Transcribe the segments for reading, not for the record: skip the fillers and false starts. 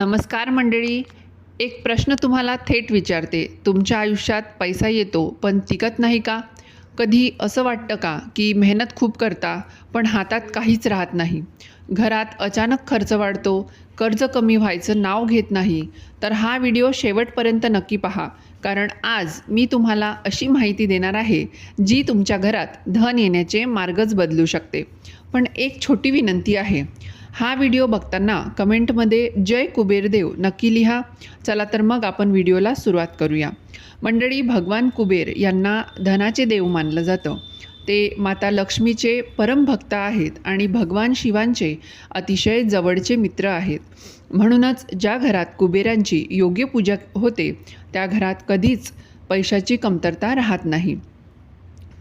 नमस्कार मंडळी. एक प्रश्न तुम्हाला थेट विचारते. तुमच्या आयुष्यात पैसा येतो पण टिकत नाही का? कधी असं वाटतं का की मेहनत खूप करता पण हातात काहीच राहत नाही? घरात अचानक खर्च वाढतो, कर्ज कमी व्हायचं नाव घेत नाही. तर हा व्हिडिओ शेवटपर्यंत नक्की पहा, कारण आज मी तुम्हाला अशी माहिती देणार आहे जी तुमच्या घरात धन येण्याचे मार्गच बदलू शकते. पण एक छोटी विनंती आहे, हा व्हिडिओ बघताना कमेंटमध्ये जय कुबेरदेव नक्की लिहा. चला तर मग आपण व्हिडिओला सुरुवात करूया. मंडळी, भगवान कुबेर यांना धनाचे देव मानलं जातं. ते माता लक्ष्मीचे परमभक्त आहेत आणि भगवान शिवांचे अतिशय जवळचे मित्र आहेत. म्हणूनच ज्या घरात कुबेरांची योग्य पूजा होते त्या घरात कधीच पैशाची कमतरता राहत नाही.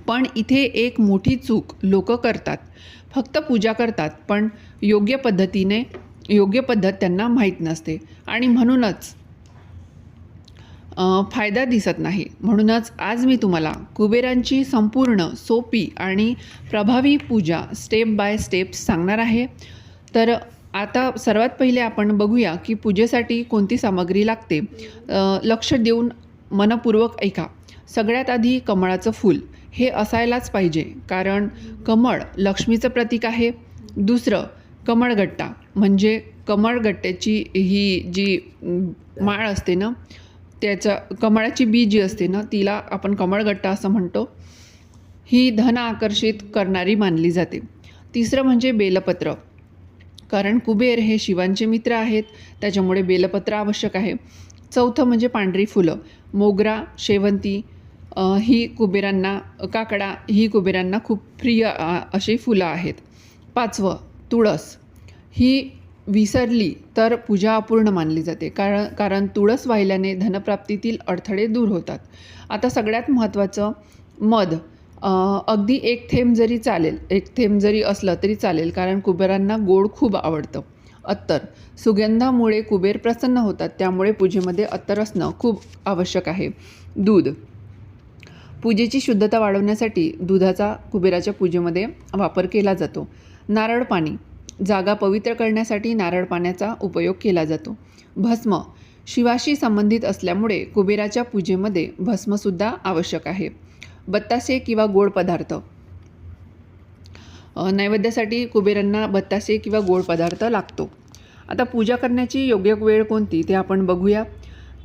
पण इथे एक मोठी चूक लोक करतात. फक्त पूजा करतात पण योग्य पद्धत त्यांना माहीत नसते आणि म्हणूनच फायदा दिसत नाही. म्हणूनच आज मी तुम्हाला कुबेरांची संपूर्ण सोपी आणि प्रभावी पूजा स्टेप बाय स्टेप सांगणार आहे. तर आता सर्वात पहिले आपण बघूया की पूजेसाठी कोणती सामग्री लागते. लक्ष देऊन मनपूर्वक ऐका. सगळ्यात आधी कमळाचं फूल हे असायलाच पाहिजे, कारण कमळ लक्ष्मीचं प्रतीक आहे. दुसरं, कमळगट्टा म्हणजे कमळगट्ट्याची ही जी माळ असते ना, त्याचा कमळाची बी जी असते ना, तिला आपण कमळगट्टा असं म्हणतो. ही धन आकर्षित करणारी मानली जाते. तिसरं म्हणजे बेलपत्र, कारण कुबेर हे शिवांचे मित्र आहेत, त्याच्यामुळे बेलपत्र आवश्यक आहे. चौथं म्हणजे पांढरी फुलं, मोगरा, शेवंती, ही कुबेरांना, काकडा, ही कुबेरांना खूप प्रिय अशी फुलं आहेत. पाचवं, तुळस. ही विसरली तर पूजा अपूर्ण मानली जाते, कारण तुळस वाहिल्याने धनप्राप्तीतील अडथळे दूर होतात. आता सगळ्यात महत्त्वाचं, मध. अगदी एक थेंब जरी चालेल, एक थेंब जरी असलं तरी चालेल, कारण कुबेरांना गोड खूप आवडतं. अत्तर. सुगंधामुळे कुबेर प्रसन्न होतात, त्यामुळे पूजेमध्ये अत्तर असणं खूप आवश्यक आहे. दूध. पूजेची शुद्धता वाढवण्यासाठी दुधाचा कुबेराच्या पूजेमध्ये वापर केला जातो. नारळ पाणी. जागा पवित्र करण्यासाठी नारळ पाण्याचा उपयोग केला जातो. भस्म. शिवाशी संबंधित असल्यामुळे कुबेराच्या पूजेमध्ये भस्मसुद्धा आवश्यक आहे. बत्तासे किंवा गोड पदार्थ. नैवेद्यासाठी कुबेरांना बत्तासे किंवा गोड पदार्थ लागतो. आता पूजा करण्याची योग्य वेळ कोणती ते आपण बघूया.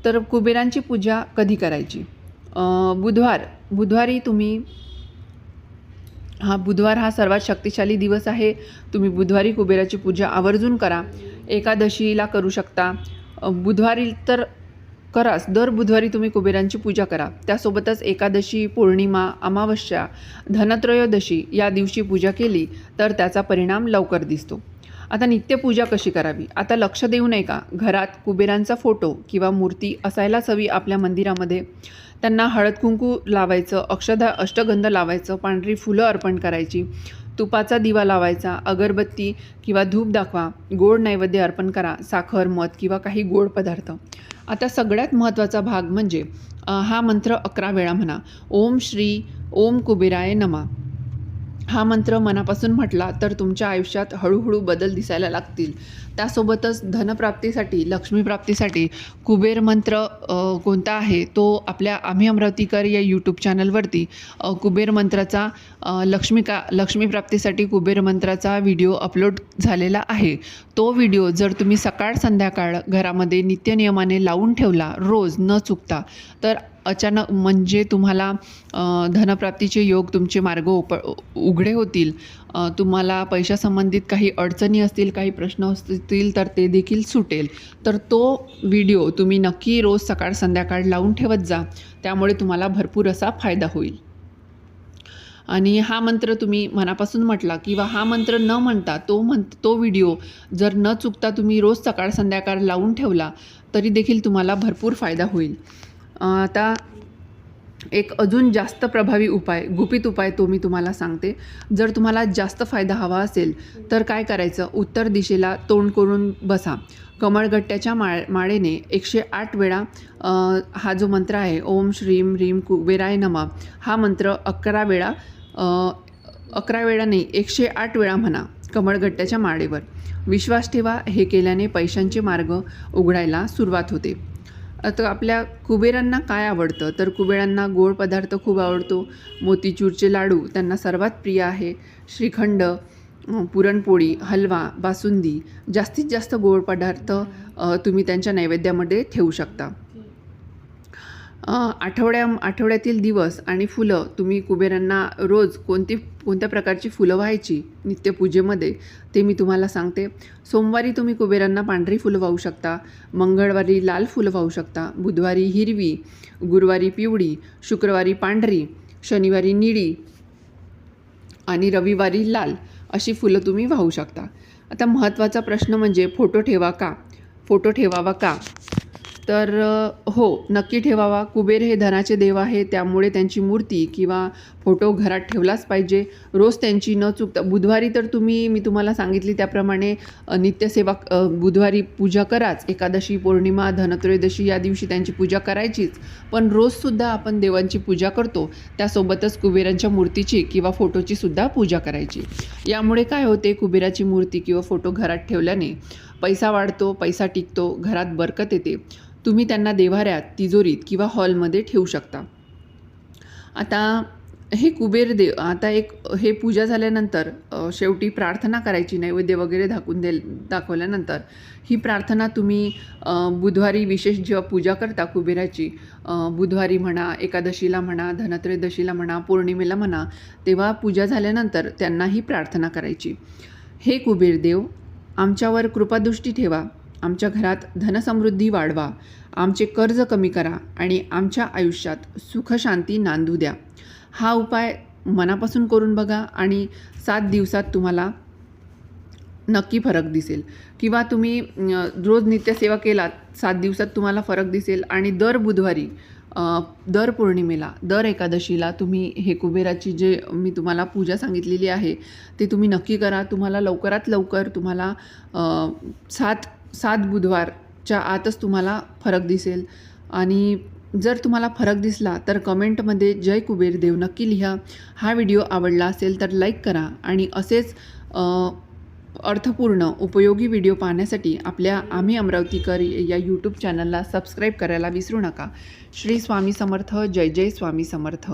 तर कुबेरांची पूजा कधी करायची? बुधवारी तुम्ही, बुधवार हा सर्वात शक्तिशाली दिवस आहे. तुम्ही बुधवारी कुबेराची पूजा आवर्जून करा. एकादशीला करू शकता. बुधवारी तर कराच, दर बुधवारी तुम्ही कुबेरांची पूजा करा. त्यासोबतच एकादशी, पौर्णिमा, अमावस्या, धनत्रयोदशी या दिवशी पूजा केली तर त्याचा परिणाम लवकर दिसतो. आता नित्यपूजा कशी करावी? आता लक्ष देऊ नये का, घरात कुबेरांचा फोटो किंवा मूर्ती असायलाच हवी आपल्या मंदिरामध्ये. त्यांना हळद कुंकू लावायचं, अष्टगंध लावायचं, पांढरी फुलं अर्पण करायची, तुपाचा दिवा लावायचा, अगरबत्ती किंवा धूप दाखवा, गोड नैवेद्य अर्पण करा, साखर, मध किंवा काही गोड पदार्थ. आता सगळ्यात महत्त्वाचा भाग म्हणजे हा मंत्र 11 वेळा म्हणा. ओम श्री ओम कुबेराय नमः. हा मंत्र मनापासून म्हटला तर तुमच्या आयुष्यात हळूहळू बदल दिसायला लागतील. त्यासोबतच धनप्राप्तीसाठी, लक्ष्मीप्राप्तीसाठी कुबेर मंत्र कोणता आहे तो आपल्या आम्ही अमरावतीकर या यूट्यूब चॅनलवरती कुबेर मंत्राचा लक्ष्मीप्राप्तीसाठी कुबेर मंत्राचा व्हिडिओ अपलोड झालेला आहे. तो व्हिडिओ जर तुम्ही सकाळ संध्याकाळ घरामध्ये नित्यनियमाने लावून ठेवला रोज न चुकता, तर अचानक म्हणजे तुम्हाला धनप्राप्तीचे योग, तुमचे मार्ग उघडे होतील. तुम्हाला पैशासंबंधित काही अडचणी असतील, काही प्रश्न असतील तर ते देखील सुटेल. तर तो व्हिडिओ तुम्ही नक्की रोज सकाळ संध्याकाळ लावून ठेवत जा, त्यामुळे तुम्हाला भरपूर असा फायदा होईल. आणि हा मंत्र तुम्ही मनापासून म्हटला किंवा हा मंत्र न म्हणता तो व्हिडिओ जर न चुकता तुम्ही रोज सकाळ संध्याकाळ लावून ठेवला तरी देखील तुम्हाला भरपूर फायदा होईल. आता एक अजून जास्त प्रभावी उपाय, गुपित उपाय तो मी तुम्हाला सांगते. जर तुम्हाला जास्त फायदा हवा असेल तर काय करायचं, उत्तर दिशेला तोंड करून बसा. कमळगट्ट्याच्या माळेने 108 वेळा हा जो मंत्र आहे, ओम श्रीम ह्रीम कुबेराय नमः, हा मंत्र 11 वेळा नाही 108 वेळा म्हणा. कमळगट्ट्याच्या माळेवर. विश्वास ठेवा, हे केल्याने पैशांचे मार्ग उघडायला सुरुवात होते. आता आपल्या कुबेरांना काय आवडतं, तर कुबेरांना गोड पदार्थ खूप आवडतो. मोतीचूरचे लाडू त्यांना सर्वात प्रिय आहे. श्रीखंड, पुरणपोळी, हलवा, बासुंदी, जास्तीत जास्त गोड पदार्थ तुम्ही त्यांच्या नैवेद्यामध्ये ठेवू शकता. आठवड्यातील दिवस आणि फुलं तुम्ही कुबेरांना रोज कोणत्या प्रकारची फुलं व्हायची नित्यपूजेमध्ये ते मी तुम्हाला सांगते. सोमवारी तुम्ही कुबेरांना पांढरी फुलं वाहू शकता, मंगळवारी लाल फुलं वाहू शकता, बुधवारी हिरवी, गुरुवारी पिवळी, शुक्रवारी पांढरी, शनिवारी निळी आणि रविवारी लाल अशी फुलं तुम्ही वाहू शकता. आता महत्त्वाचा प्रश्न म्हणजे फोटो ठेवावा का? तर हो, नक्की ठेवावा. कुबेर हे धनाचे देव आहे, त्यामुळे त्यांची मूर्ती किंवा फोटो घरात ठेवलाच पाहिजे. रोज त्यांची न चुकता बुधवारी तर मी तुम्हाला सांगितली त्याप्रमाणे नित्यसेवा बुधवारी पूजा कराच. एकादशी, पौर्णिमा, धनत्रयोदशी या दिवशी त्यांची पूजा करायचीच. पण रोजसुद्धा आपण देवांची पूजा करतो, त्यासोबतच कुबेरांच्या मूर्तीची किंवा फोटोची सुद्धा पूजा करायची. यामुळे काय होते, कुबेराची मूर्ती किंवा फोटो घरात ठेवल्याने पैसा वाढतो, पैसा टिकतो, घरात बरकत येते. तुम्ही त्यांना देव्हाऱ्यात, तिजोरीत किंवा हॉलमध्ये ठेवू शकता. आता हे कुबेर देव, आता हे पूजा झाल्यानंतर शेवटी प्रार्थना करायची. नैवेद्य वगैरे दाखवल्यानंतर ही प्रार्थना तुम्ही बुधवारी विशेष जेव्हा पूजा करता कुबेराची, बुधवारी म्हणा, एकादशीला म्हणा, धनत्रयोदशीला म्हणा, पौर्णिमेला म्हणा, तेव्हा पूजा झाल्यानंतर त्यांना ही प्रार्थना करायची. हे कुबेर देव, आमच्यावर कृपादृष्टी ठेवा, आमच्या घरात धनसमृद्धी वाढवा, आमचे कर्ज कमी करा आणि आमच्या आयुष्यात सुखशांती नांदू द्या. हा उपाय मनापासून करून बघा आणि 7 दिवसात तुम्हाला नक्की फरक दिसेल. किंवा तुम्ही रोज नित्यसेवा केलात, 7 दिवसात तुम्हाला फरक दिसेल. आणि दर बुधवारी, दर पौर्णिमेला, दर एकादशीला तुम्ही हे कुबेराची जे मी तुम्हाला पूजा सांगितलेली आहे ते तुम्ही नक्की करा. तुम्हाला लवकरात लवकर तुम्हाला 7 बुधवारच्या आतच तुम्हाला फरक दिसेल. आणि जर तुम्हाला फरक दिसला तर कमेंटमध्ये जय कुबेर देव नक्की लिहा. हा व्हिडिओ आवडला असेल तर लाईक करा आणि असेच अर्थपूर्ण उपयोगी व्हिडिओ पाहण्यासाठी आपल्या आम्ही अमरावतीकर या यूट्यूब चॅनलला सबस्क्राईब करायला विसरू नका. श्री स्वामी समर्थ. जय जय स्वामी समर्थ.